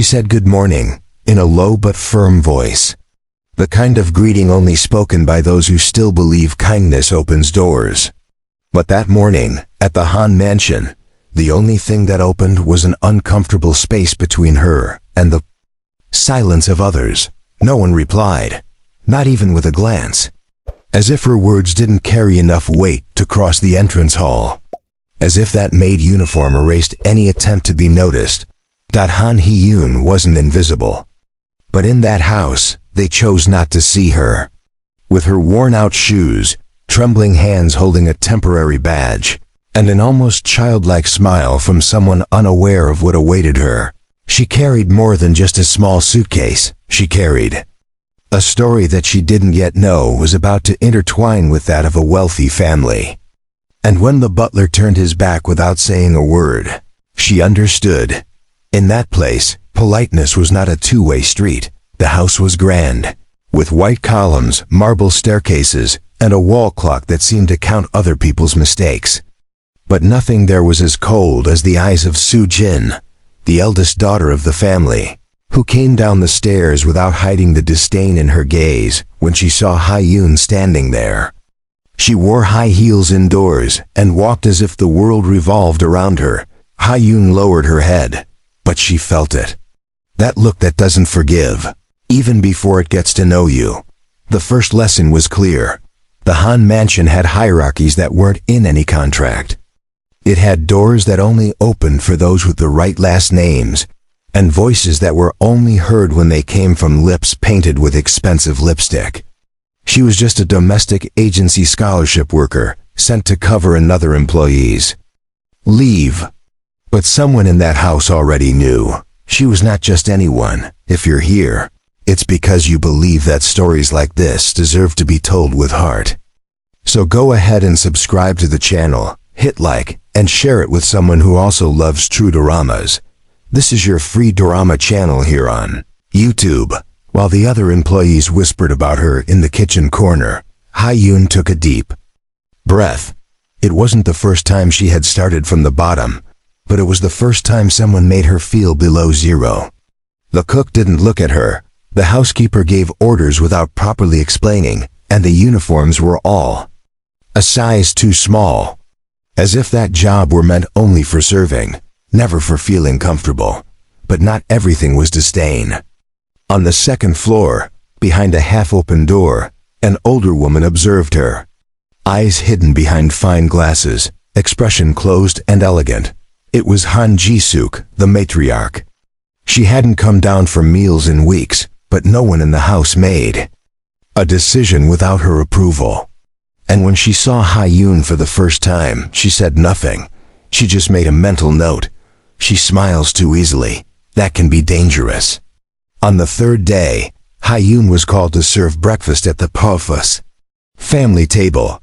She said good morning, in a low but firm voice. The kind of greeting only spoken by those who still believe kindness opens doors. But that morning, at the Han mansion, the only thing that opened was an uncomfortable space between her and the silence of others. No one replied, not even with a glance. As if her words didn't carry enough weight to cross the entrance hall. As if that maid uniform erased any attempt to be noticed. Han Hee-yoon wasn't invisible. But in that house, they chose not to see her. With her worn-out shoes, trembling hands holding a temporary badge, and an almost childlike smile from someone unaware of what awaited her, she carried more than just a small suitcase. She carried a story that she didn't yet know was about to intertwine with that of a wealthy family. And when the butler turned his back without saying a word, she understood. In that place, politeness was not a two-way street. The house was grand, with white columns, marble staircases, and a wall clock that seemed to count other people's mistakes. But nothing there was as cold as the eyes of Soo-jin, the eldest daughter of the family, who came down the stairs without hiding the disdain in her gaze when she saw Hye-yoon standing there. She wore high heels indoors and walked as if the world revolved around her. Hye-yoon lowered her head, but she felt it. That look that doesn't forgive, even before it gets to know you. The first lesson was clear. The Han mansion had hierarchies that weren't in any contract. It had doors that only opened for those with the right last names, and voices that were only heard when they came from lips painted with expensive lipstick. She was just a domestic agency scholarship worker, sent to cover another employee's leave. But someone in that house already knew. She was not just anyone. If you're here, it's because you believe that stories like this deserve to be told with heart. So go ahead and subscribe to the channel, hit like, and share it with someone who also loves true doramas. This is your free dorama channel here on YouTube. While the other employees whispered about her in the kitchen corner, Hye-yoon took a deep breath. It wasn't the first time she had started from the bottom, but it was the first time someone made her feel below zero. The cook didn't look at her. The housekeeper gave orders without properly explaining, and the uniforms were all a size too small. As if that job were meant only for serving, never for feeling comfortable. But not everything was disdain. On the second floor, behind a half-open door, an older woman observed her. Eyes hidden behind fine glasses, expression closed and elegant. It was Han Ji-suk, the matriarch. She hadn't come down for meals in weeks, but no one in the house made a decision without her approval. And when she saw Hye-yoon for the first time, she said nothing. She just made a mental note. She smiles too easily. That can be dangerous. On the third day, Hye-yoon was called to serve breakfast at the Pofus family table.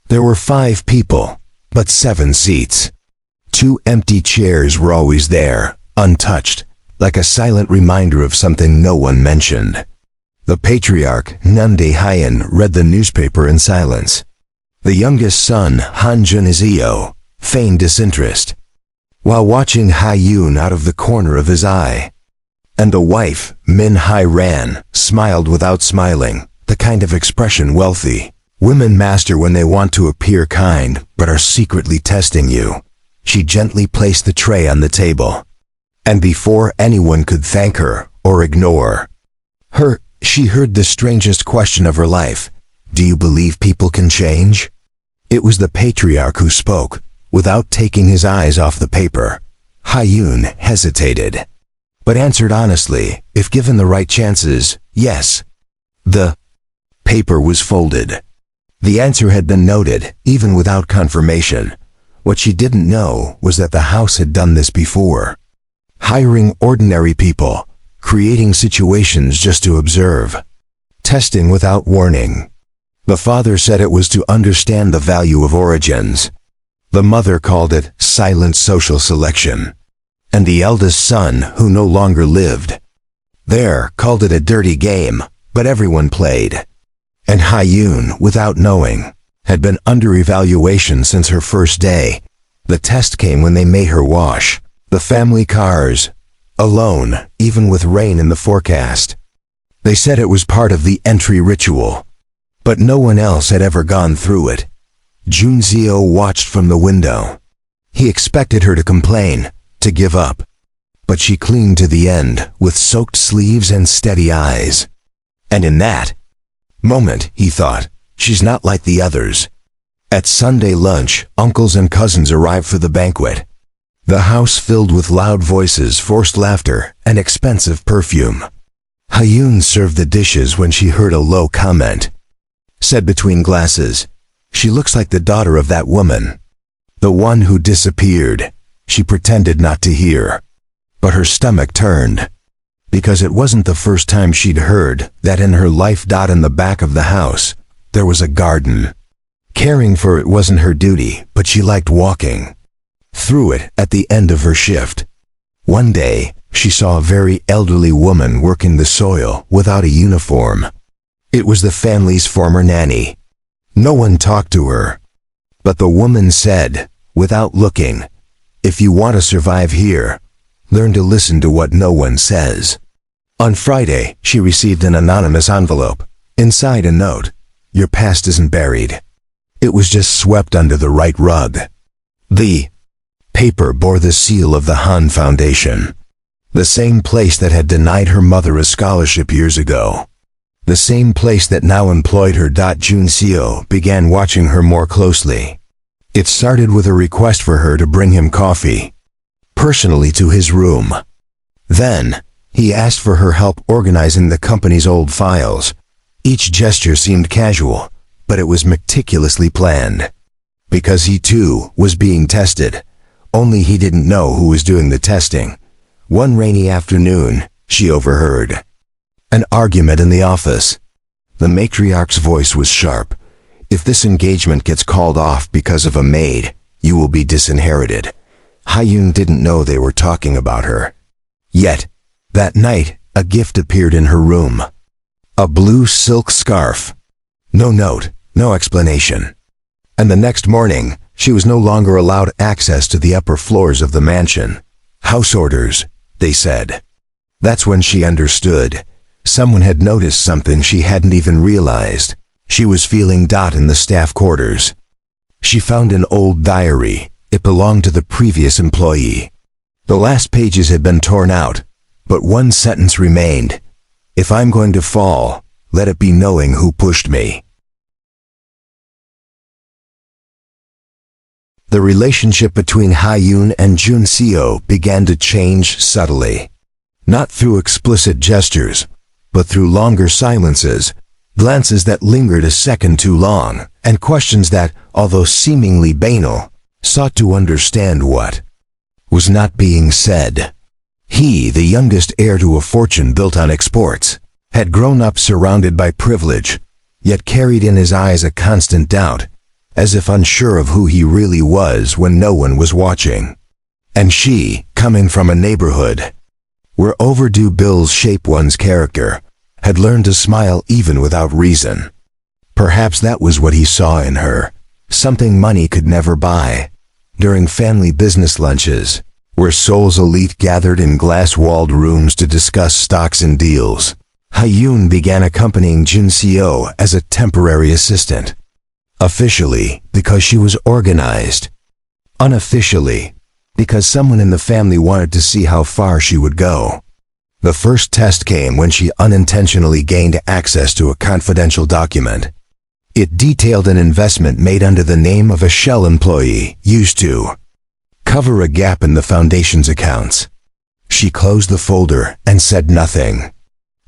There were 5 people, but 7 seats. 2 empty chairs were always there, untouched, like a silent reminder of something no one mentioned. The patriarch, Nunde Hyen, read the newspaper in silence. The youngest son, Han-jun Izio, feigned disinterest, while watching Hye-yoon out of the corner of his eye. And the wife, Min Hai-ran, smiled without smiling, the kind of expression wealthy women master when they want to appear kind but are secretly testing you. She gently placed the tray on the table. And before anyone could thank her or ignore her, she heard the strangest question of her life. Do you believe people can change? It was the patriarch who spoke, without taking his eyes off the paper. Hye-yoon hesitated, but answered honestly, if given the right chances, yes. The paper was folded. The answer had been noted, even without confirmation. What she didn't know was that the house had done this before. Hiring ordinary people, creating situations just to observe, testing without warning. The father said it was to understand the value of origins. The mother called it silent social selection. And the eldest son, who no longer lived there, called it a dirty game, but everyone played. And Hye-yoon, without knowing, had been under evaluation since her first day. The test came when they made her wash the family cars, alone, even with rain in the forecast. They said it was part of the entry ritual, but no one else had ever gone through it. Junzio watched from the window. He expected her to complain, to give up. But she clinged to the end, with soaked sleeves and steady eyes. And in that moment, he thought, she's not like the others. At Sunday lunch, uncles and cousins arrived for the banquet. The house filled with loud voices, forced laughter, and expensive perfume. Hyun served the dishes when she heard a low comment. Said between glasses, "She looks like the daughter of that woman. The one who disappeared." She pretended not to hear. But her stomach turned. Because it wasn't the first time she'd heard that in her life. In the back of the house, there was a garden. Caring for it wasn't her duty, but she liked walking through it at the end of her shift. One day, she saw a very elderly woman working the soil without a uniform. It was the family's former nanny. No one talked to her. But the woman said, without looking, "If you want to survive here, learn to listen to what no one says." On Friday, she received an anonymous envelope. Inside a note, "Your past isn't buried. It was just swept under the right rug." The paper bore the seal of the Han Foundation, the same place that had denied her mother a scholarship years ago, the same place that now employed her. Junzio began watching her more closely. It started with a request for her to bring him coffee, personally to his room. Then, he asked for her help organizing the company's old files. Each gesture seemed casual, but it was meticulously planned. Because he too was being tested, only he didn't know who was doing the testing. One rainy afternoon, she overheard an argument in the office. The matriarch's voice was sharp. "If this engagement gets called off because of a maid, you will be disinherited." Hyun didn't know they were talking about her. Yet, that night, a gift appeared in her room. A blue silk scarf. No note, no explanation. And the next morning, she was no longer allowed access to the upper floors of the mansion. "House orders," they said. That's when she understood. Someone had noticed something she hadn't even realized. She was feeling in the staff quarters. She found an old diary. It belonged to the previous employee. The last pages had been torn out, but one sentence remained. "If I'm going to fall, let it be knowing who pushed me." The relationship between Hyun and Junzio began to change subtly. Not through explicit gestures, but through longer silences, glances that lingered a second too long, and questions that, although seemingly banal, sought to understand what was not being said. He, the youngest heir to a fortune built on exports, had grown up surrounded by privilege, yet carried in his eyes a constant doubt, as if unsure of who he really was when no one was watching. And she, coming from a neighborhood where overdue bills shape one's character, had learned to smile even without reason. Perhaps that was what he saw in her, something money could never buy. During family business lunches, where Seoul's elite gathered in glass-walled rooms to discuss stocks and deals, Hyun began accompanying Junzio as a temporary assistant. Officially, because she was organized. Unofficially, because someone in the family wanted to see how far she would go. The first test came when she unintentionally gained access to a confidential document. It detailed an investment made under the name of a shell employee used to cover a gap in the foundation's accounts. She closed the folder and said nothing.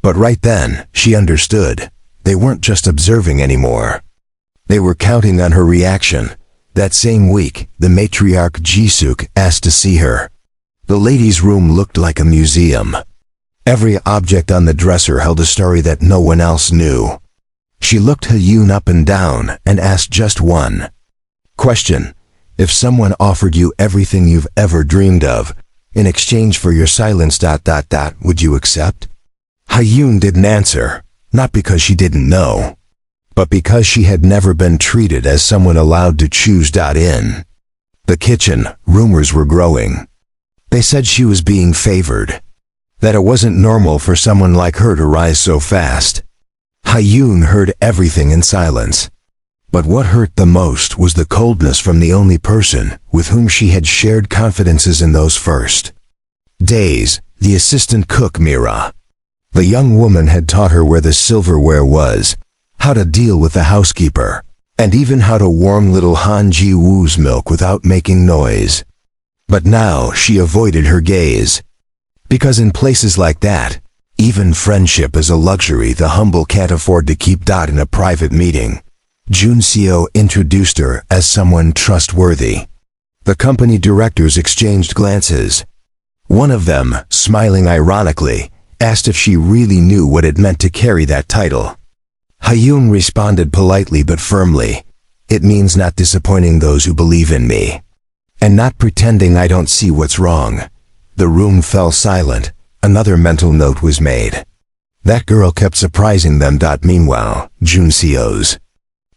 But right then, she understood. They weren't just observing anymore. They were counting on her reaction. That same week, the matriarch Jisuk asked to see her. The ladies' room looked like a museum. Every object on the dresser held a story that no one else knew. She looked Hyun up and down and asked just one question. If someone offered you everything you've ever dreamed of, in exchange for your silence, would you accept? Hyun didn't answer, not because she didn't know, but because she had never been treated as someone allowed to choose. In the kitchen, rumors were growing. They said she was being favored. that it wasn't normal for someone like her to rise so fast. Hyun heard everything in silence. But what hurt the most was the coldness from the only person with whom she had shared confidences in those first days, the assistant cook Mira. The young woman had taught her where the silverware was, how to deal with the housekeeper, and even how to warm little Han Ji-woo's milk without making noise. But now she avoided her gaze. Because in places like that, even friendship is a luxury the humble can't afford to keep. In a private meeting, Jun Seo introduced her as someone trustworthy. The company directors exchanged glances. One of them, smiling ironically, asked if she really knew what it meant to carry that title. Hyun responded politely but firmly, "It means not disappointing those who believe in me. And not pretending I don't see what's wrong." The room fell silent. Another mental note was made. That girl kept surprising them. Meanwhile, Jun Seo's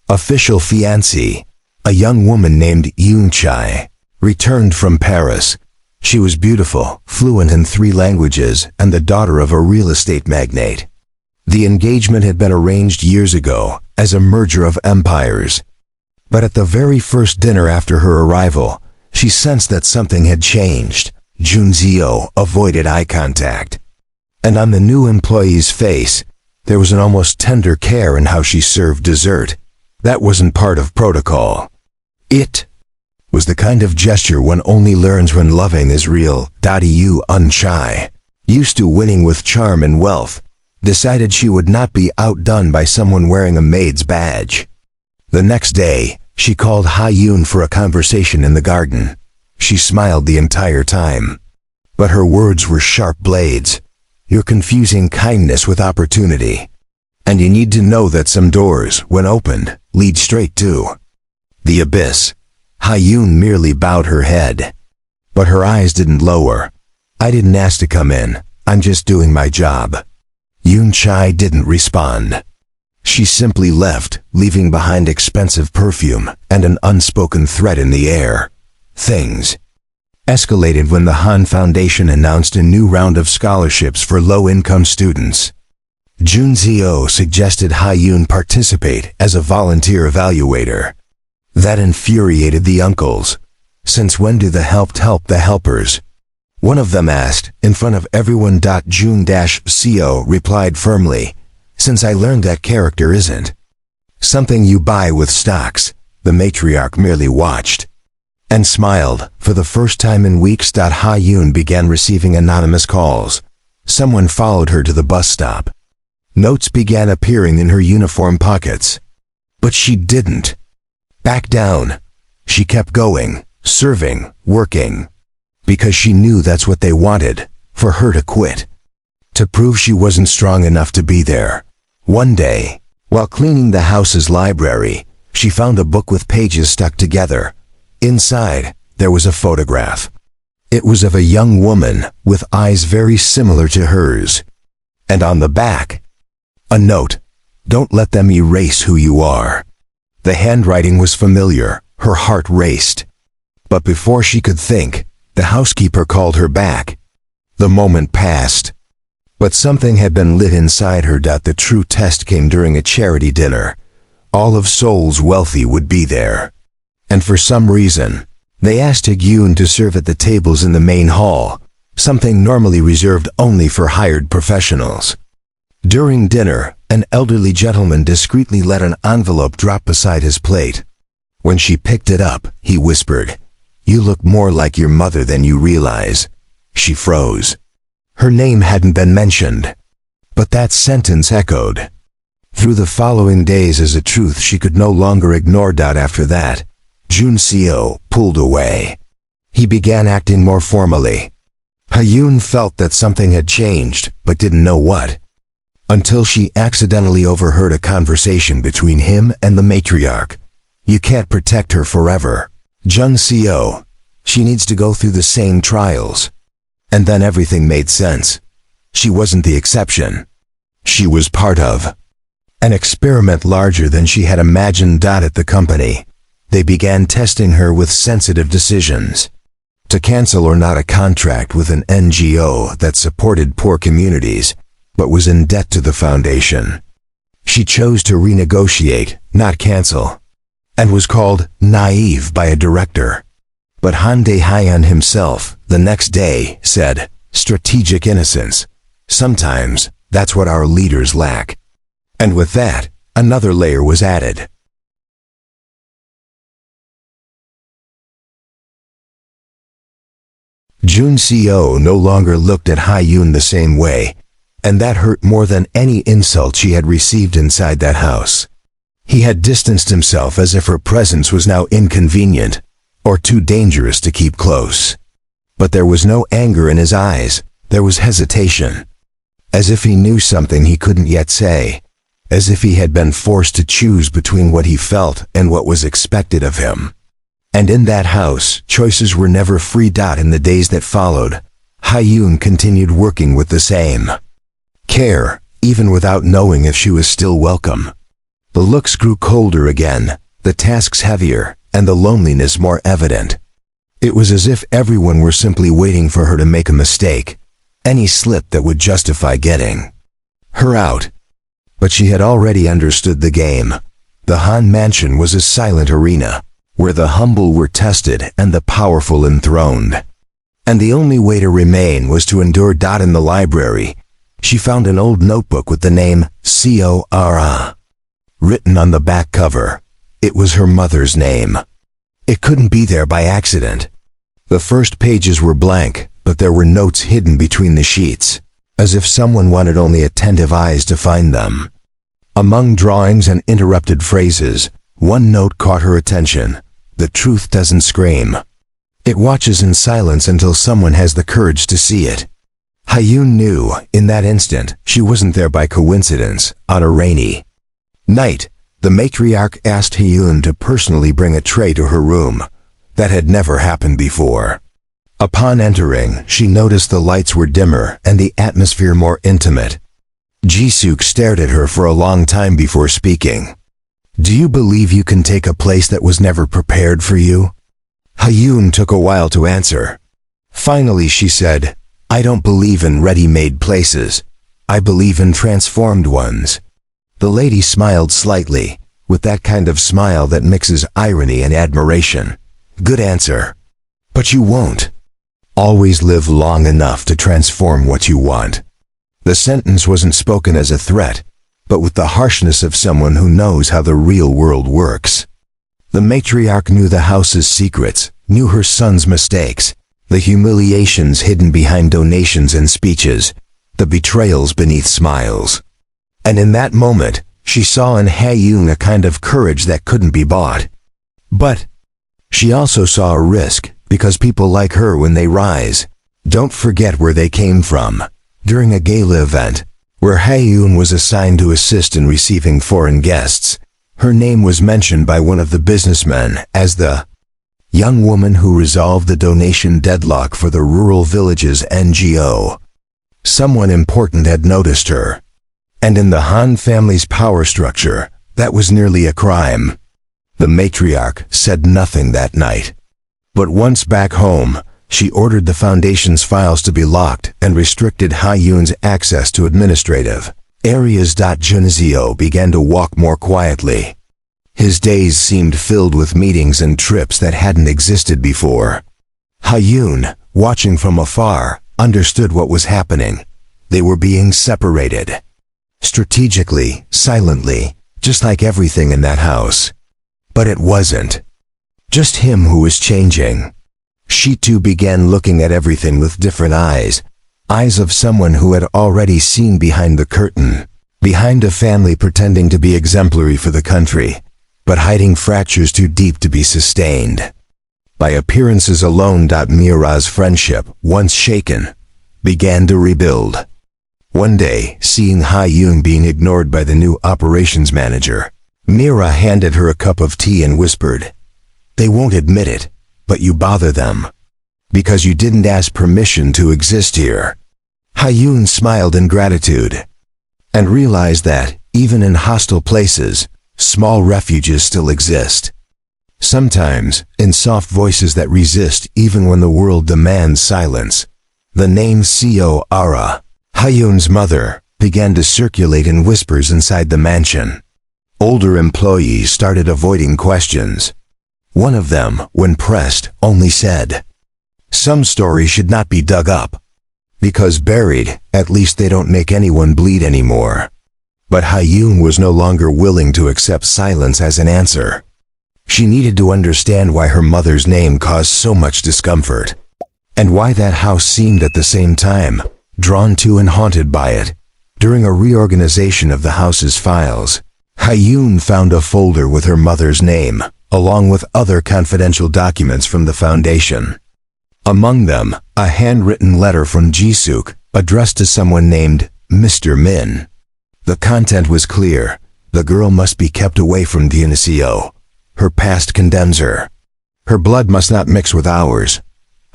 official fiancée, a young woman named Yoon Chai, returned from Paris. She was beautiful, fluent in 3 languages, and the daughter of a real estate magnate. The engagement had been arranged years ago, as a merger of empires. But at the very first dinner after her arrival, she sensed that something had changed. Jun Seo avoided eye contact. And on the new employee's face, there was an almost tender care in how she served dessert. That wasn't part of protocol. It was the kind of gesture one only learns when loving is real. Yoon Chai, used to winning with charm and wealth, decided she would not be outdone by someone wearing a maid's badge. The next day, she called Hyun for a conversation in the garden. She smiled the entire time. But her words were sharp blades. "You're confusing kindness with opportunity. And you need to know that some doors, when opened, lead straight to the abyss." Hyun merely bowed her head. But her eyes didn't lower. "I didn't ask to come in. I'm just doing my job." Yoon Chai didn't respond. She simply left, leaving behind expensive perfume and an unspoken threat in the air. Things escalated when the Han Foundation announced a new round of scholarships for low-income students. Jun Seo suggested Hyun participate as a volunteer evaluator. That infuriated the uncles. "Since when do the helped help the helpers?" one of them asked, in front of everyone. Jun Seo replied firmly, "Since I learned that character isn't something you buy with stocks." The matriarch merely watched and smiled. For the first time in weeks, Hyun began receiving anonymous calls. Someone followed her to the bus stop. Notes began appearing in her uniform pockets. But she didn't back down. She kept going, serving, working. Because she knew that's what they wanted, for her to quit. To prove she wasn't strong enough to be there. One day, while cleaning the house's library, she found a book with pages stuck together. Inside, there was a photograph. It was of a young woman with eyes very similar to hers. And on the back, a note, "Don't let them erase who you are." The handwriting was familiar. Her heart raced. But before she could think, the housekeeper called her back. The moment passed. But something had been lit inside her. The true test came during a charity dinner. All of Seoul's wealthy would be there. And for some reason, they asked Hyun to serve at the tables in the main hall, something normally reserved only for hired professionals. During dinner, an elderly gentleman discreetly let an envelope drop beside his plate. When she picked it up, he whispered, "You look more like your mother than you realize." She froze. Her name hadn't been mentioned. But that sentence echoed through the following days as a truth she could no longer ignore. After that, Jun Seo pulled away. He began acting more formally. Hyun felt that something had changed, but didn't know what. Until she accidentally overheard a conversation between him and the matriarch. "You can't protect her forever. Jun Seo. She needs to go through the same trials." And then everything made sense. She wasn't the exception. She was part of an experiment larger than she had imagined. At the company, they began testing her with sensitive decisions. to cancel or not a contract with an NGO that supported poor communities, but was in debt to the foundation. She chose to renegotiate, not cancel, and was called naive by a director. But Han Dae-hyun himself, the next day, said, "Strategic innocence. Sometimes, that's what our leaders lack." And with that, another layer was added. Jun Se-oh no longer looked at Ha-yoon the same way, and that hurt more than any insult she had received inside that house. He had distanced himself as if her presence was now inconvenient, or too dangerous to keep close. But there was no anger in his eyes, there was hesitation. As if he knew something he couldn't yet say, as if he had been forced to choose between what he felt and what was expected of him. And in that house, choices were never free. In the days that followed, Ha-yoon continued working with the same care, even without knowing if she was still welcome. The looks grew colder again, the tasks heavier, and the loneliness more evident. It was as if everyone were simply waiting for her to make a mistake, any slip that would justify getting her out. But she had already understood the game. The Han Mansion was a silent arena, where the humble were tested and the powerful enthroned. And the only way to remain was to endure. In the library, she found an old notebook with the name Cora written on the back cover. It was her mother's name. It couldn't be there by accident. The first pages were blank, but there were notes hidden between the sheets, as if someone wanted only attentive eyes to find them. Among drawings and interrupted phrases, one note caught her attention. "The truth doesn't scream. It watches in silence until someone has the courage to see it." Ha-yoon knew, in that instant, she wasn't there by coincidence. On a rainy night, the matriarch asked Ha-yoon to personally bring a tray to her room. That had never happened before. Upon entering, she noticed the lights were dimmer and the atmosphere more intimate. Ji-suk stared at her for a long time before speaking. "Do you believe you can take a place that was never prepared for you?" Ha-yoon took a while to answer. Finally she said, "I don't believe in ready-made places. I believe in transformed ones." The lady smiled slightly, with that kind of smile that mixes irony and admiration. "Good answer. But you won't always live long enough to transform what you want." The sentence wasn't spoken as a threat, but with the harshness of someone who knows how the real world works. The matriarch knew the house's secrets, knew her son's mistakes, the humiliations hidden behind donations and speeches, the betrayals beneath smiles. And in that moment, she saw in Ha-yoon a kind of courage that couldn't be bought. But she also saw a risk, because people like her, when they rise, don't forget where they came from. During a gala event, where Ha-yoon was assigned to assist in receiving foreign guests, her name was mentioned by one of the businessmen as the young woman who resolved the donation deadlock for the rural villages NGO. Someone important had noticed her. And in the Han family's power structure, that was nearly a crime. The matriarch said nothing that night. But once back home, she ordered the foundation's files to be locked and restricted Ha-yoon's access to administrative areas. Jun Se-oh began to walk more quietly. His days seemed filled with meetings and trips that hadn't existed before. Ha-yoon, watching from afar, understood what was happening. They were being separated. Strategically, silently, just like everything in that house. But it wasn't just him who was changing. She too began looking at everything with different eyes, eyes of someone who had already seen behind the curtain, behind a family pretending to be exemplary for the country, but hiding fractures too deep to be sustained by appearances alone. Mira's friendship, once shaken, began to rebuild. One day, seeing Ha-yoon being ignored by the new operations manager, Mira handed her a cup of tea and whispered, "They won't admit it, but you bother them, because you didn't ask permission to exist here." Ha-yoon smiled in gratitude, and realized that, even in hostile places, small refuges still exist. Sometimes, in soft voices that resist even when the world demands silence, the name Co Ara, Hyun's mother, began to circulate in whispers inside the mansion. Older employees started avoiding questions. One of them, when pressed, only said, "Some stories should not be dug up. Because buried, at least they don't make anyone bleed anymore." But Hyun was no longer willing to accept silence as an answer. She needed to understand why her mother's name caused so much discomfort, and why that house seemed at the same time drawn to and haunted by it. During a reorganization of the house's files, Hyun found a folder with her mother's name, along with other confidential documents from the foundation. Among them, a handwritten letter from Jisuk, addressed to someone named Mr. Min. The content was clear: the girl must be kept away from Dionysio. Her past condemns her. Her blood must not mix with ours.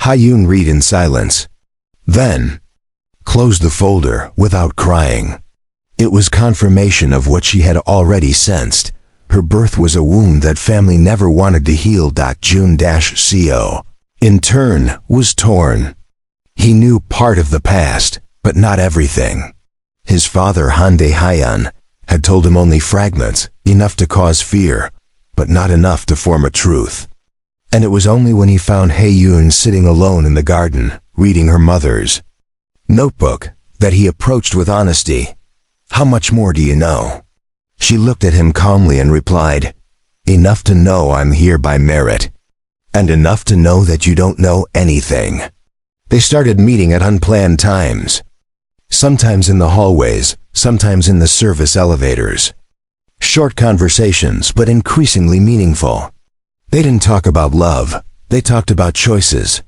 Hyun read in silence, then closed the folder without crying. It was confirmation of what she had already sensed. Her birth was a wound that family never wanted to heal. Jun-Co, in turn, was torn. He knew part of the past, but not everything. His father, Hande Hyun, had told him only fragments, enough to cause fear, but not enough to form a truth. And it was only when he found Hyun sitting alone in the garden, reading her mother's notebook, that he approached with honesty. "How much more do you know?" She looked at him calmly and replied, "Enough to know I'm here by merit, and enough to know that you don't know anything." They started meeting at unplanned times. Sometimes in the hallways, sometimes in the service elevators. Short conversations, but increasingly meaningful. They didn't talk about love, they talked about choices.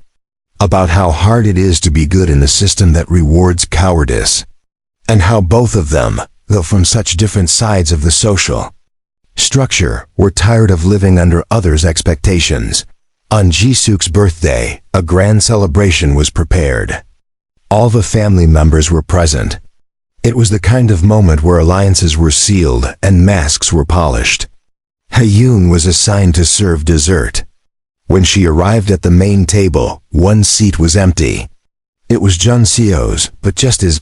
About how hard it is to be good in a system that rewards cowardice. And how both of them, though from such different sides of the social structure, were tired of living under others' expectations. On Jisuk's birthday, a grand celebration was prepared. All the family members were present. It was the kind of moment where alliances were sealed and masks were polished. Hyun was assigned to serve dessert. When she arrived at the main table, one seat was empty. It was Jun-Seo's, but just as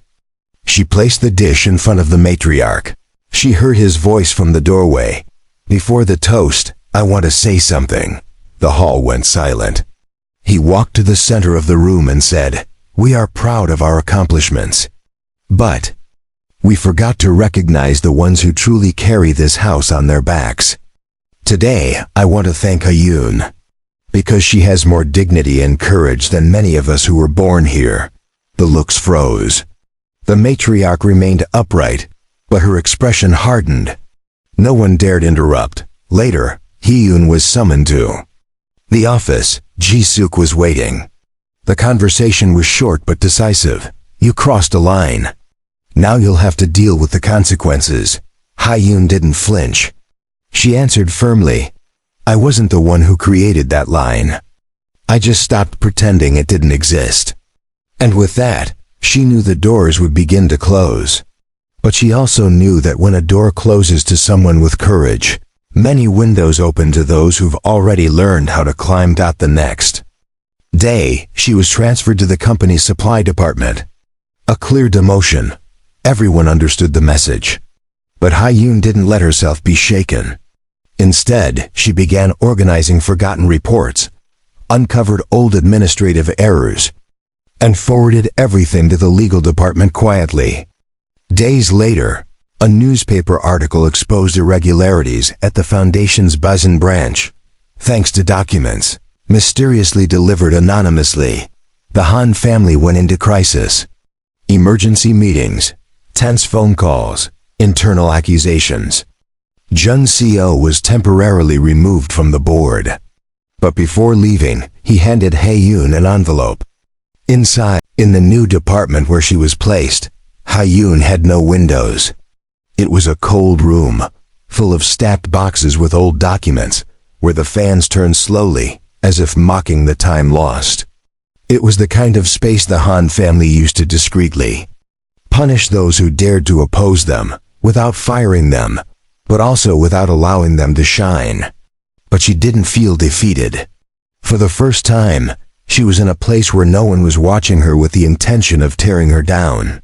she placed the dish in front of the matriarch, she heard his voice from the doorway. "Before the toast, I want to say something." The hall went silent. He walked to the center of the room and said, "We are proud of our accomplishments. But we forgot to recognize the ones who truly carry this house on their backs. Today, I want to thank Hyun, because she has more dignity and courage than many of us who were born here." The looks froze. The matriarch remained upright, but her expression hardened. No one dared interrupt. Later, Hyun was summoned to the office. Jisuk was waiting. The conversation was short but decisive. "You crossed a line. Now you'll have to deal with the consequences." Hyun didn't flinch. She answered firmly, "I wasn't the one who created that line. I just stopped pretending it didn't exist." And with that, she knew the doors would begin to close. But she also knew that when a door closes to someone with courage, many windows open to those who've already learned how to climb. The next day, she was transferred to the company's supply department. A clear demotion. Everyone understood the message. But Hyun didn't let herself be shaken. Instead, she began organizing forgotten reports, uncovered old administrative errors, and forwarded everything to the legal department quietly. Days later, a newspaper article exposed irregularities at the Foundation's Bazin branch. Thanks to documents mysteriously delivered anonymously, the Han family went into crisis. Emergency meetings, tense phone calls, internal accusations. Jun-Co was temporarily removed from the board. But before leaving, he handed Hyun an envelope. Inside, in the new department where she was placed, Hyun had no windows. It was a cold room, full of stacked boxes with old documents, where the fans turned slowly, as if mocking the time lost. It was the kind of space the Han family used to discreetly punish those who dared to oppose them, without firing them, but also without allowing them to shine. But she didn't feel defeated. For the first time, she was in a place where no one was watching her with the intention of tearing her down.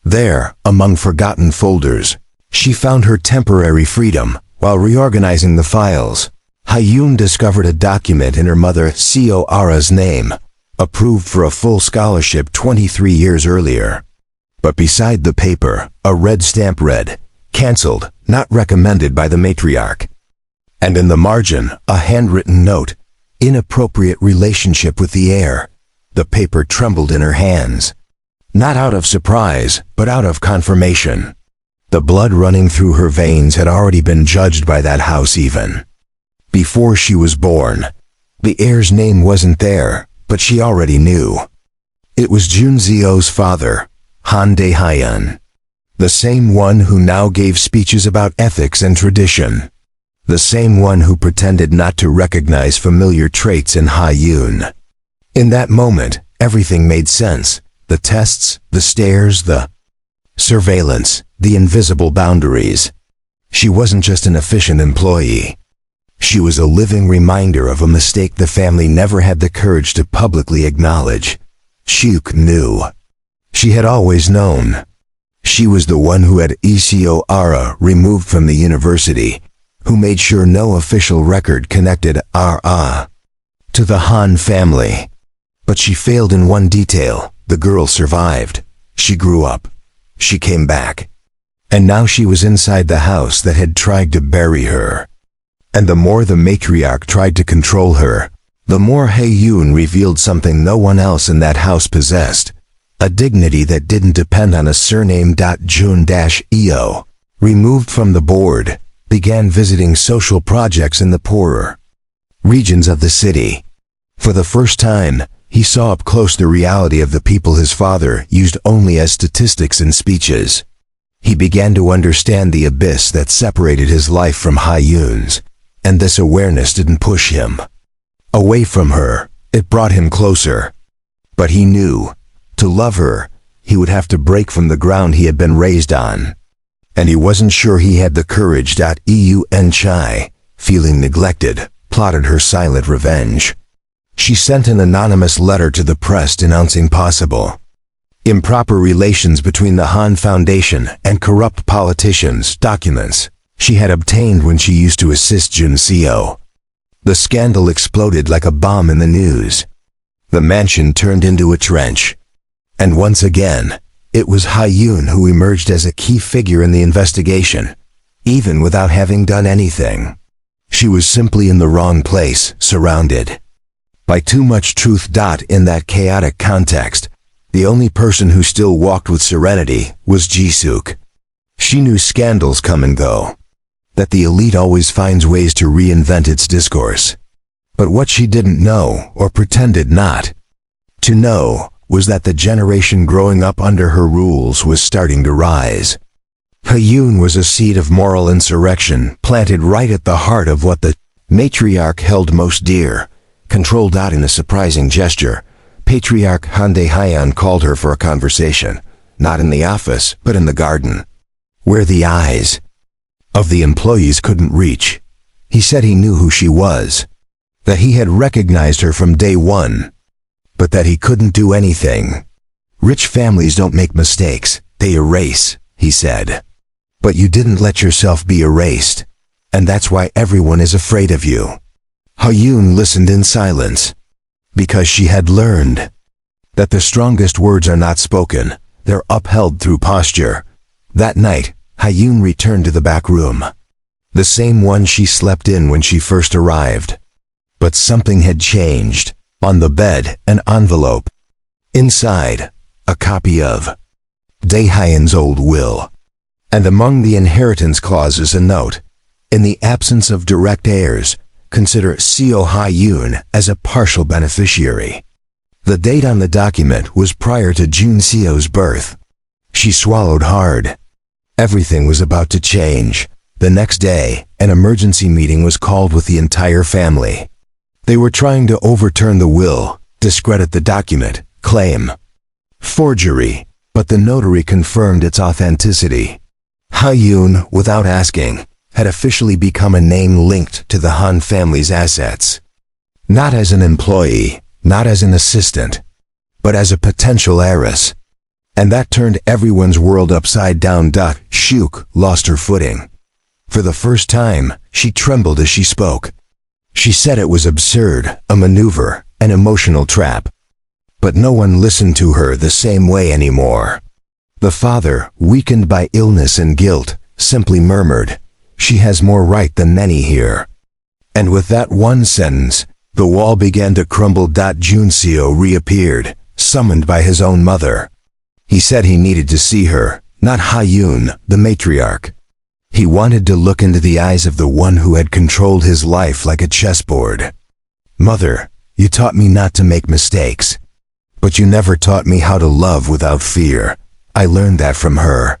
There, among forgotten folders, she found her temporary freedom. While reorganizing the files, Hyun discovered a document in her mother Seora's name, approved for a full scholarship 23 years earlier. But beside the paper, a red stamp read, "Cancelled, not recommended by the matriarch." And in the margin, a handwritten note, "Inappropriate relationship with the heir." The paper trembled in her hands. Not out of surprise, but out of confirmation. The blood running through her veins had already been judged by that house even before she was born. The heir's name wasn't there, but she already knew. It was Junseo's father, Han Dae-hyun, the same one who now gave speeches about ethics and tradition, the same one who pretended not to recognize familiar traits in Hyun. In that moment, everything made sense. The tests, the stares, the surveillance, the invisible boundaries. She wasn't just an efficient employee. She was a living reminder of a mistake the family never had the courage to publicly acknowledge. Shuk knew. She had always known. She was the one who had Seora removed from the university, who made sure no official record connected Ra to the Han family. But she failed in one detail. The girl survived. She grew up. She came back. And now she was inside the house that had tried to bury her. And the more the matriarch tried to control her, the more Hyun revealed something no one else in that house possessed. A dignity that didn't depend on a surname. Jun-eo, removed from the board, began visiting social projects in the poorer regions of the city. For the first time, he saw up close the reality of the people his father used only as statistics in speeches. He began to understand the abyss that separated his life from Hyun's, and this awareness didn't push him away from her, it brought him closer. But he knew, to love her, he would have to break from the ground he had been raised on. And he wasn't sure he had the courage. Eun Chai, feeling neglected, plotted her silent revenge. She sent an anonymous letter to the press denouncing possible improper relations between the Han Foundation and corrupt politicians. Documents she had obtained when she used to assist Junseo. The scandal exploded like a bomb in the news. The mansion turned into a trench. And once again, it was Hyun who emerged as a key figure in the investigation, even without having done anything. She was simply in the wrong place, surrounded by too much truth. In that chaotic context, the only person who still walked with serenity was Jisuk. She knew scandals come and go, that the elite always finds ways to reinvent its discourse. But what she didn't know, or pretended not to know, was that the generation growing up under her rules was starting to rise. Hyun was a seed of moral insurrection planted right at the heart of what the matriarch held most dear. Controlled. In a surprising gesture, Patriarch Han Dae-hyun called her for a conversation, not in the office, but in the garden, where the eyes of the employees couldn't reach. He said he knew who she was, that he had recognized her from day one, but that he couldn't do anything. Rich families don't make mistakes, they erase, he said. But you didn't let yourself be erased, and that's why everyone is afraid of you. Hyun listened in silence, because she had learned that the strongest words are not spoken, they're upheld through posture. That night, Hyun returned to the back room, the same one she slept in when she first arrived. But something had changed. On the bed, an envelope. Inside, a copy of Dae-hyun's old will. And among the inheritance clauses a note. In the absence of direct heirs, consider Seo Hyun as a partial beneficiary. The date on the document was prior to Junseo's birth. She swallowed hard. Everything was about to change. The next day, an emergency meeting was called with the entire family. They were trying to overturn the will, discredit the document, claim forgery, but the notary confirmed its authenticity. Hyun, without asking, had officially become a name linked to the Han family's assets. Not as an employee, not as an assistant, but as a potential heiress. And that turned everyone's world upside down. Shuk lost her footing. For the first time, she trembled as she spoke. She said it was absurd, a maneuver, an emotional trap. But no one listened to her the same way anymore. The father, weakened by illness and guilt, simply murmured, "She has more right than many here." And with that one sentence, the wall began to crumble. Junseo reappeared, summoned by his own mother. He said he needed to see her, not Haiyun, the matriarch. He wanted to look into the eyes of the one who had controlled his life like a chessboard. "Mother, you taught me not to make mistakes. But you never taught me how to love without fear. I learned that from her."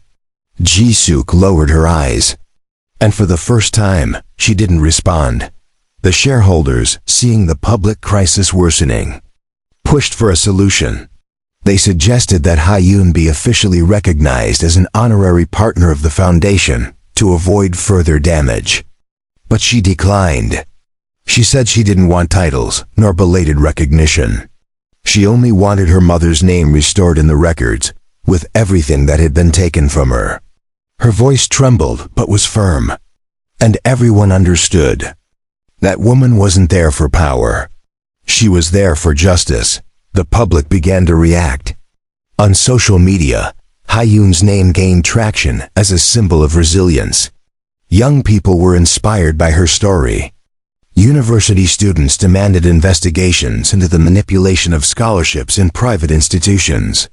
Jisuk lowered her eyes. And for the first time, she didn't respond. The shareholders, seeing the public crisis worsening, pushed for a solution. They suggested that Haiyun be officially recognized as an honorary partner of the foundation to avoid further damage. But she declined. She said she didn't want titles, nor belated recognition. She only wanted her mother's name restored in the records, with everything that had been taken from her. Her voice trembled, but was firm. And everyone understood. That woman wasn't there for power. She was there for justice. The public began to react. On social media, Haiyun's name gained traction as a symbol of resilience. Young people were inspired by her story. University students demanded investigations into the manipulation of scholarships in private institutions.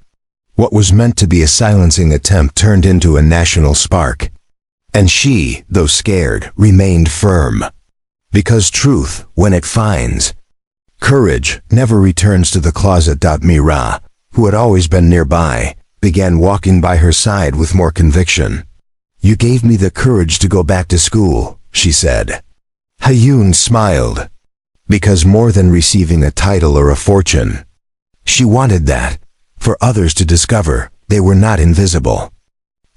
What was meant to be a silencing attempt turned into a national spark. And she, though scared, remained firm. Because truth, when it finds courage, never returns to the closet. Mira, who had always been nearby, began walking by her side with more conviction. "You gave me the courage to go back to school," she said. Haiyun smiled. Because more than receiving a title or a fortune, she wanted that, for others to discover they were not invisible.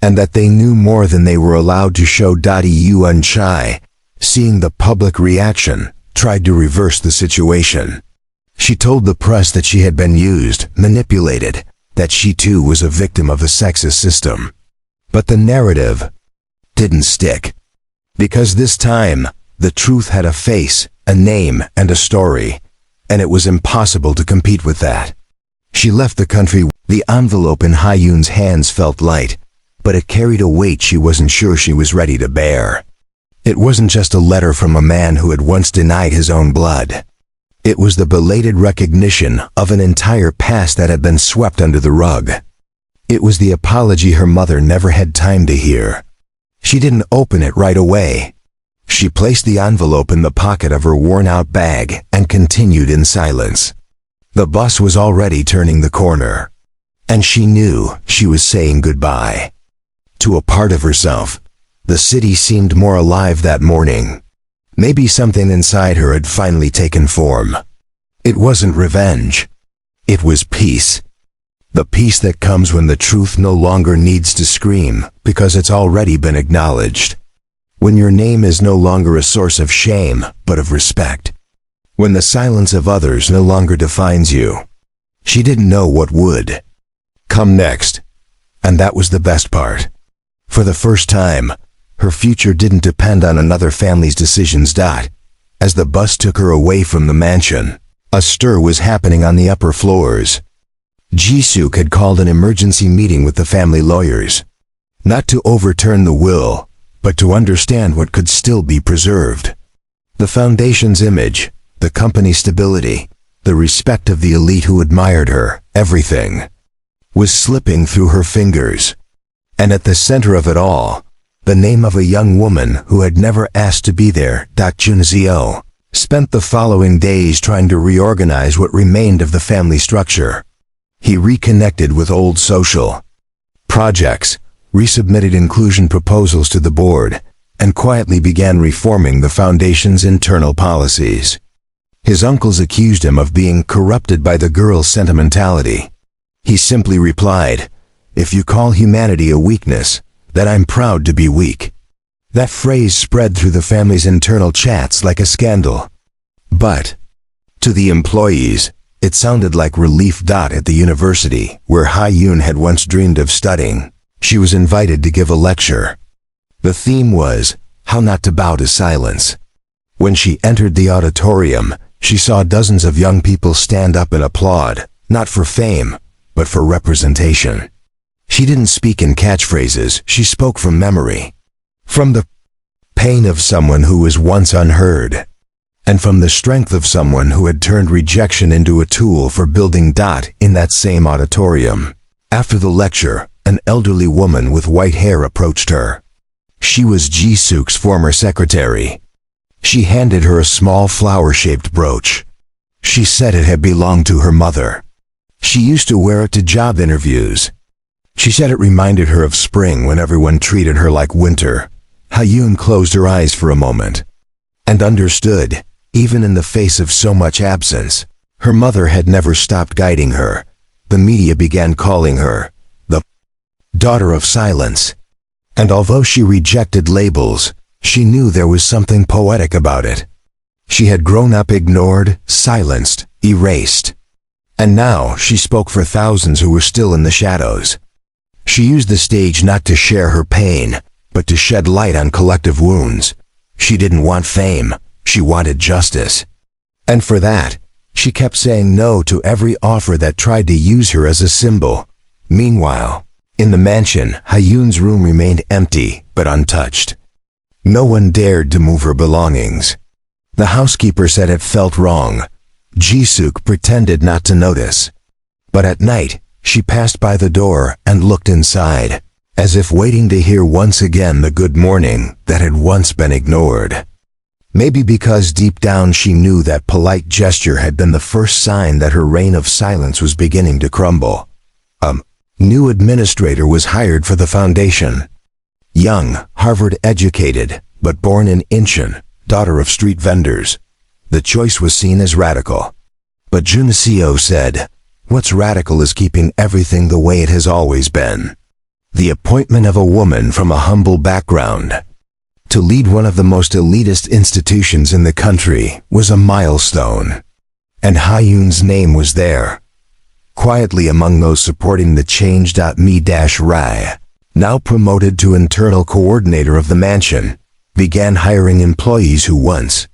And that they knew more than they were allowed to show. Yuan Chai, seeing the public reaction, tried to reverse the situation. She told the press that she had been used, manipulated, that she too was a victim of a sexist system. But the narrative didn't stick. Because this time, the truth had a face, a name, and a story, and it was impossible to compete with that. She left the country. The envelope in Haiyun's hands felt light, but it carried a weight she wasn't sure she was ready to bear. It wasn't just a letter from a man who had once denied his own blood. It was the belated recognition of an entire past that had been swept under the rug. It was the apology her mother never had time to hear. She didn't open it right away. She placed the envelope in the pocket of her worn-out bag and continued in silence. The bus was already turning the corner, and she knew she was saying goodbye to a part of herself. The city seemed more alive that morning. Maybe something inside her had finally taken form. It wasn't revenge. It was peace. The peace that comes when the truth no longer needs to scream because it's already been acknowledged. When your name is no longer a source of shame, but of respect. When the silence of others no longer defines you. She didn't know what would come next. And that was the best part. For the first time, her future didn't depend on another family's decisions. As the bus took her away from the mansion, a stir was happening on the upper floors. Jisuk had called an emergency meeting with the family lawyers. Not to overturn the will, but to understand what could still be preserved. The foundation's image, the company's stability, the respect of the elite who admired her, everything was slipping through her fingers. And at the center of it all, the name of a young woman who had never asked to be there. Junzio spent the following days trying to reorganize what remained of the family structure. He reconnected with old social projects, resubmitted inclusion proposals to the board, and quietly began reforming the foundation's internal policies. His uncles accused him of being corrupted by the girl's sentimentality. He simply replied, "If you call humanity a weakness, then I'm proud to be weak." That phrase spread through the family's internal chats like a scandal. But to the employees, it sounded like relief. At the university, where Ha-yoon had once dreamed of studying, she was invited to give a lecture. The theme was, how not to bow to silence. When she entered the auditorium, she saw dozens of young people stand up and applaud, not for fame, but for representation. She didn't speak in catchphrases, she spoke from memory. From the pain of someone who was once unheard, and from the strength of someone who had turned rejection into a tool for building. In that same auditorium, after the lecture, an elderly woman with white hair approached her. She was Ji-suk's former secretary. She handed her a small flower-shaped brooch. She said it had belonged to her mother. She used to wear it to job interviews. She said it reminded her of spring when everyone treated her like winter. Ha-yoon closed her eyes for a moment and understood. Even in the face of so much absence, her mother had never stopped guiding her. The media began calling her the daughter of silence. And although she rejected labels, she knew there was something poetic about it. She had grown up ignored, silenced, erased. And now she spoke for thousands who were still in the shadows. She used the stage not to share her pain, but to shed light on collective wounds. She didn't want fame. She wanted justice. And for that, she kept saying no to every offer that tried to use her as a symbol. Meanwhile, in the mansion, Ha-yoon's room remained empty, but untouched. No one dared to move her belongings. The housekeeper said it felt wrong. Ji-suk pretended not to notice. But at night, she passed by the door and looked inside, as if waiting to hear once again the good morning that had once been ignored. Maybe because deep down she knew that polite gesture had been the first sign that her reign of silence was beginning to crumble. A new administrator was hired for the foundation. Young, Harvard-educated, but born in Incheon, daughter of street vendors. The choice was seen as radical. But Jun Seo said, "What's radical is keeping everything the way it has always been." The appointment of a woman from a humble background to lead one of the most elitist institutions in the country was a milestone. And Ha-yoon's name was there, quietly among those supporting the change.me-ri, now promoted to internal coordinator of the mansion, began hiring employees who once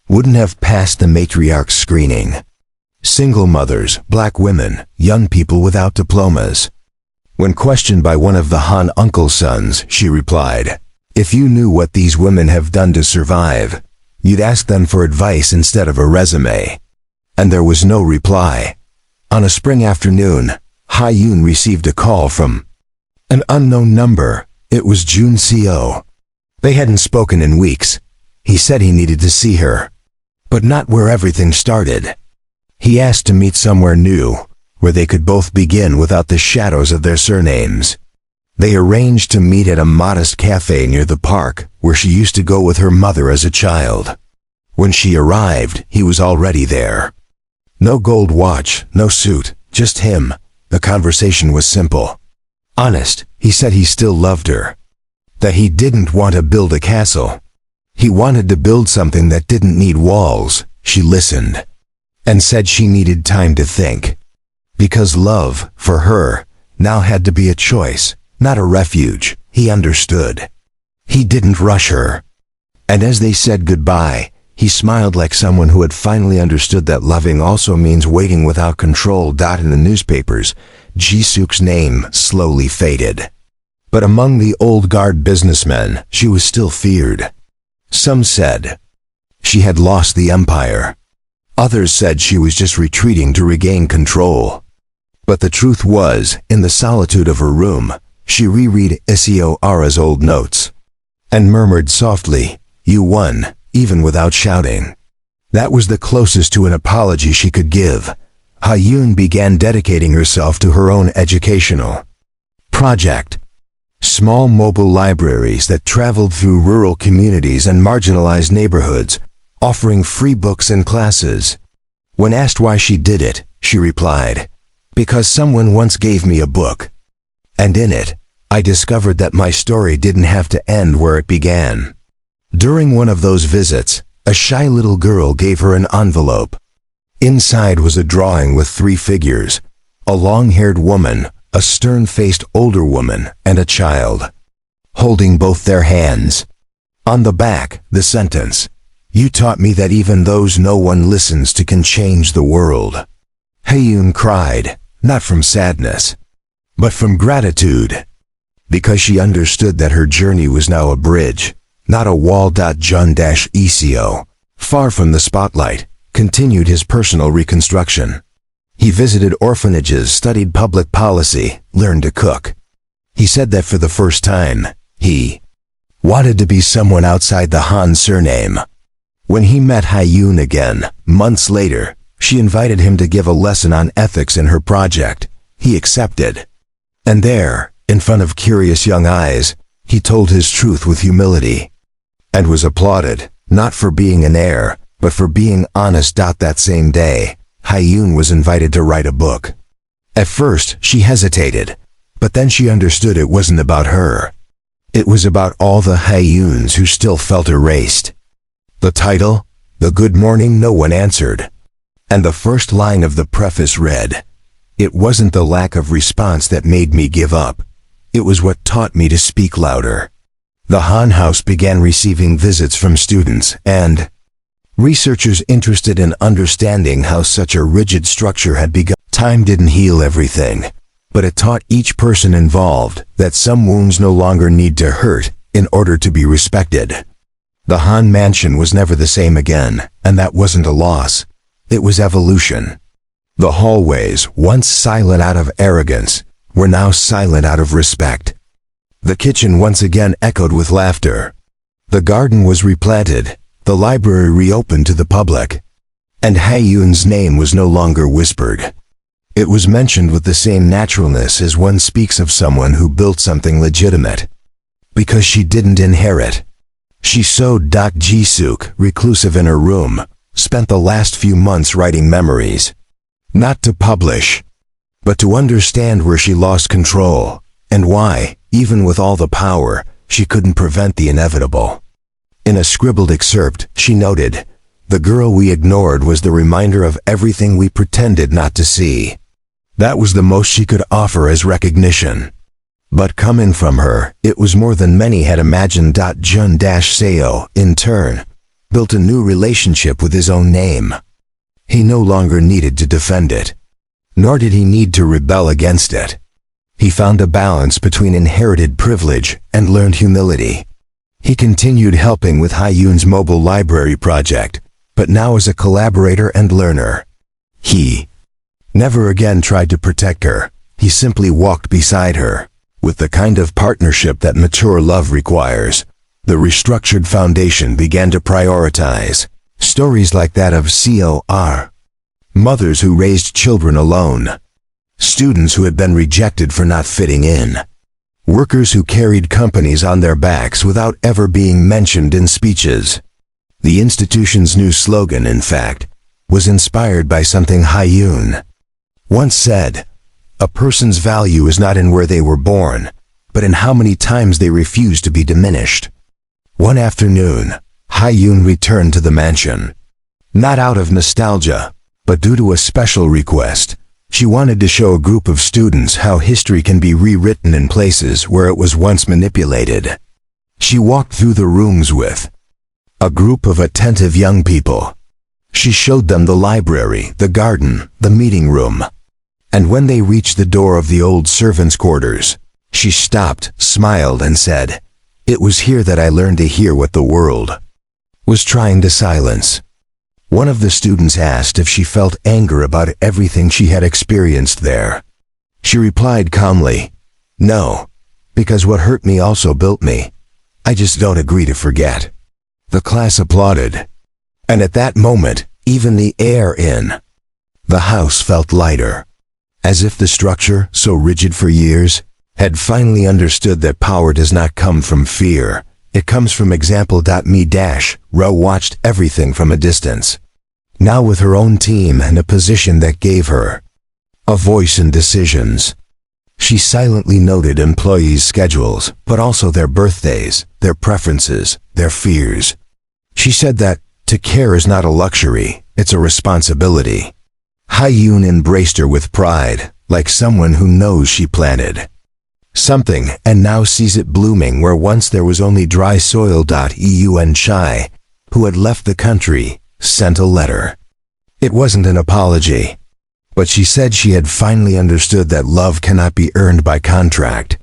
wouldn't have passed the matriarch's screening. Single mothers, black women, young people without diplomas. When questioned by one of the Han uncle's sons, she replied, "If you knew what these women have done to survive, you'd ask them for advice instead of a resume." And there was no reply. On a spring afternoon, Ha-yoon received a call from an unknown number. It was Jun Seo. They hadn't spoken in weeks. He said he needed to see her, but not where everything started. He asked to meet somewhere new, where they could both begin without the shadows of their surnames. They arranged to meet at a modest cafe near the park, where she used to go with her mother as a child. When she arrived, he was already there. No gold watch, no suit, just him. The conversation was simple. Honest, he said he still loved her. That he didn't want to build a castle. He wanted to build something that didn't need walls. She listened, and said she needed time to think. Because love, for her, now had to be a choice, not a refuge. He understood. He didn't rush her. And as they said goodbye, he smiled like someone who had finally understood that loving also means waiting without control. In the newspapers, Ji-suk's name slowly faded. But among the old guard businessmen, she was still feared. Some said she had lost the empire. Others said she was just retreating to regain control. But the truth was, in the solitude of her room, she reread Iseo Ara's old notes and murmured softly, "You won," even without shouting. That was the closest to an apology she could give. Ha-yoon began dedicating herself to her own educational project. Small mobile libraries that traveled through rural communities and marginalized neighborhoods, offering free books and classes. When asked why she did it, she replied, "Because someone once gave me a book, and in it, I discovered that my story didn't have to end where it began. During one of those visits, a shy little girl gave her an envelope. Inside was a drawing with 3 figures: a long-haired woman, a stern-faced older woman, and a child, holding both their hands. On the back, the sentence, "You taught me that even those no one listens to can change the world." Hae-yoon cried, not from sadness, but from gratitude, because she understood that her journey was now a bridge, not a wall. Jun-Eco, far from the spotlight, continued his personal reconstruction. He visited orphanages, studied public policy, learned to cook. He said that for the first time, he wanted to be someone outside the Han surname. When he met Hae-yoon again, months later, she invited him to give a lesson on ethics in her project. He accepted. And there, in front of curious young eyes, he told his truth with humility, and was applauded, not for being an heir, but for being honest. That same day, Hae-yoon was invited to write a book. At first, she hesitated, but then she understood it wasn't about her. It was about all the Hae-yoons who still felt erased. The title, "The Good Morning No One Answered," and the first line of the preface read, "It wasn't the lack of response that made me give up. It was what taught me to speak louder." The Han House began receiving visits from students and researchers interested in understanding how such a rigid structure had begun. Time didn't heal everything, but it taught each person involved that some wounds no longer need to hurt in order to be respected. The Han mansion was never the same again, and that wasn't a loss. It was evolution. The hallways, once silent out of arrogance, were now silent out of respect. The kitchen once again echoed with laughter. The garden was replanted, the library reopened to the public, and Hae-yoon's name was no longer whispered. It was mentioned with the same naturalness as one speaks of someone who built something legitimate. Because she didn't inherit. She sewed. Ji-suk, reclusive in her room, spent the last few months writing memories. Not to publish, but to understand where she lost control, and why, even with all the power, she couldn't prevent the inevitable. In a scribbled excerpt, she noted, "The girl we ignored was the reminder of everything we pretended not to see." That was the most she could offer as recognition. But coming from her, it was more than many had imagined. Jun-Seo, in turn, built a new relationship with his own name. He no longer needed to defend it, nor did he need to rebel against it. He found a balance between inherited privilege and learned humility. He continued helping with Hae-yoon's mobile library project, but now as a collaborator and learner. He never again tried to protect her. He simply walked beside her, with the kind of partnership that mature love requires. The restructured foundation began to prioritize stories like that of COR, mothers who raised children alone, students who had been rejected for not fitting in, workers who carried companies on their backs without ever being mentioned in speeches. The institution's new slogan, in fact, was inspired by something Hae-yoon once said, "A person's value is not in where they were born, but in how many times they refuse to be diminished." One afternoon, Hae-yoon returned to the mansion. Not out of nostalgia, but due to a special request. She wanted to show a group of students how history can be rewritten in places where it was once manipulated. She walked through the rooms with a group of attentive young people. She showed them the library, the garden, the meeting room. And when they reached the door of the old servants' quarters, she stopped, smiled, and said, "It was here that I learned to hear what the world was trying to silence." One of the students asked if she felt anger about everything she had experienced there. She replied calmly, "No, because what hurt me also built me. I just don't agree to forget." The class applauded. And at that moment, even the air in the house felt lighter, as if the structure, so rigid for years, had finally understood that power does not come from fear. It comes from example. Ro watched everything from a distance, now with her own team and a position that gave her a voice in decisions. She silently noted employees' schedules, but also their birthdays, their preferences, their fears. She said that to care is not a luxury, it's a responsibility. Hyun embraced her with pride, like someone who knows she planted something and now sees it blooming where once there was only dry soil. Eun Chai, who had left the country, sent a letter. It wasn't an apology, but she said she had finally understood that love cannot be earned by contract.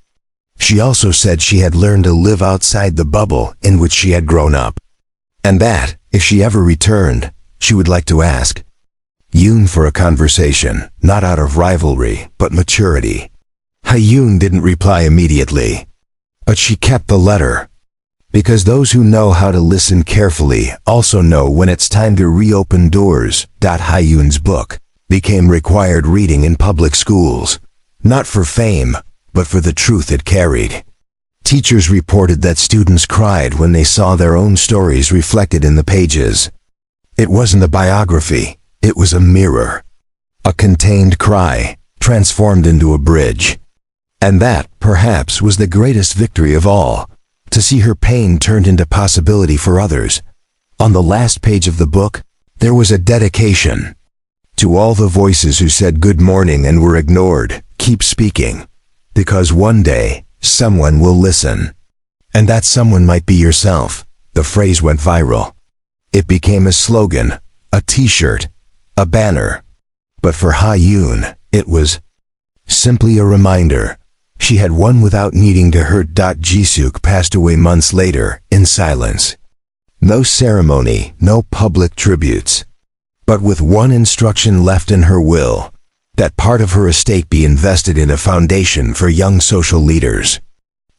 She also said she had learned to live outside the bubble in which she had grown up, and that, if she ever returned, she would like to ask Yoon for a conversation, not out of rivalry, but maturity. Hyun didn't reply immediately, but she kept the letter. Because those who know how to listen carefully also know when it's time to reopen doors. Hyun's book became required reading in public schools, not for fame, but for the truth it carried. Teachers reported that students cried when they saw their own stories reflected in the pages. It wasn't a biography, it was a mirror. A contained cry, transformed into a bridge. And that, perhaps, was the greatest victory of all, to see her pain turned into possibility for others. On the last page of the book, there was a dedication. To all the voices who said good morning and were ignored, keep speaking, because one day, someone will listen. And that someone might be yourself. The phrase went viral. It became a slogan, a t-shirt, a banner. But for Hyun, it was simply a reminder. She had won without needing to hurt. Jisuk passed away months later, in silence. No ceremony, no public tributes. But with one instruction left in her will, that part of her estate be invested in a foundation for young social leaders.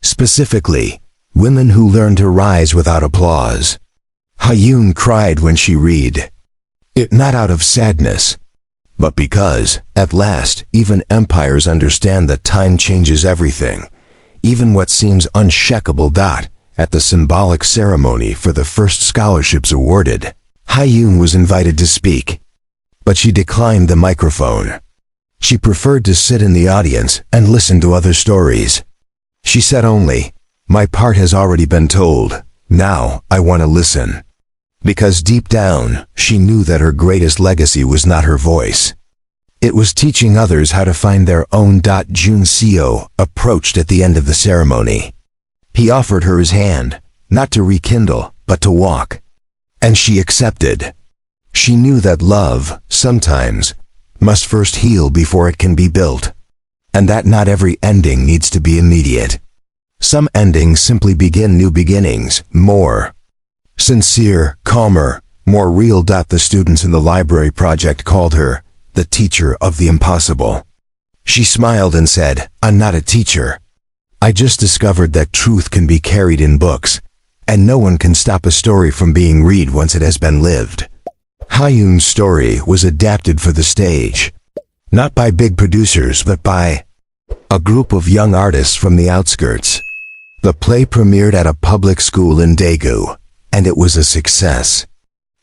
Specifically, women who learn to rise without applause. Hyun cried when she read it, not out of sadness, but because, at last, even empires understand that time changes everything, even what seems unshakable. At the symbolic ceremony for the first scholarships awarded, Hyun was invited to speak, but she declined the microphone. She preferred to sit in the audience and listen to other stories. She said only, "My part has already been told, now I want to listen." Because deep down, she knew that her greatest legacy was not her voice. It was teaching others how to find their own. Jun Seo approached at the end of the ceremony. He offered her his hand, not to rekindle, but to walk. And she accepted. She knew that love, sometimes, must first heal before it can be built. And that not every ending needs to be immediate. Some endings simply begin new beginnings, more sincere, calmer, more real. The students in the library project called her the teacher of the impossible. She smiled and said, "I'm not a teacher. I just discovered that truth can be carried in books, and no one can stop a story from being read once it has been lived." Hyun's story was adapted for the stage, not by big producers but by a group of young artists from the outskirts. The play premiered at a public school in Daegu, and it was a success.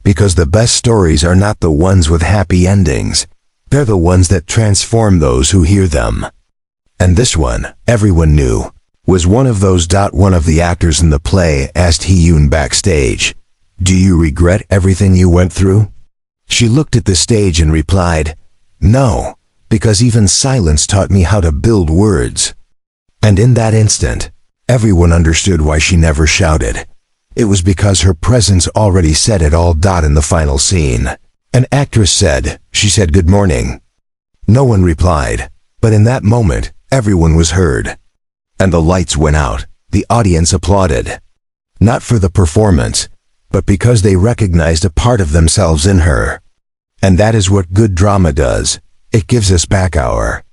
Because the best stories are not the ones with happy endings, they're the ones that transform those who hear them. And this one, everyone knew, was one of those. One of the actors in the play asked Hyun backstage, "Do you regret everything you went through?" She looked at the stage and replied, "No, because even silence taught me how to build words." And in that instant, everyone understood why she never shouted. It was because her presence already said it all. In the final scene, an actress said, she said good morning. No one replied, but in that moment, everyone was heard. And the lights went out, the audience applauded. Not for the performance, but because they recognized a part of themselves in her. And that is what good drama does. It gives us back our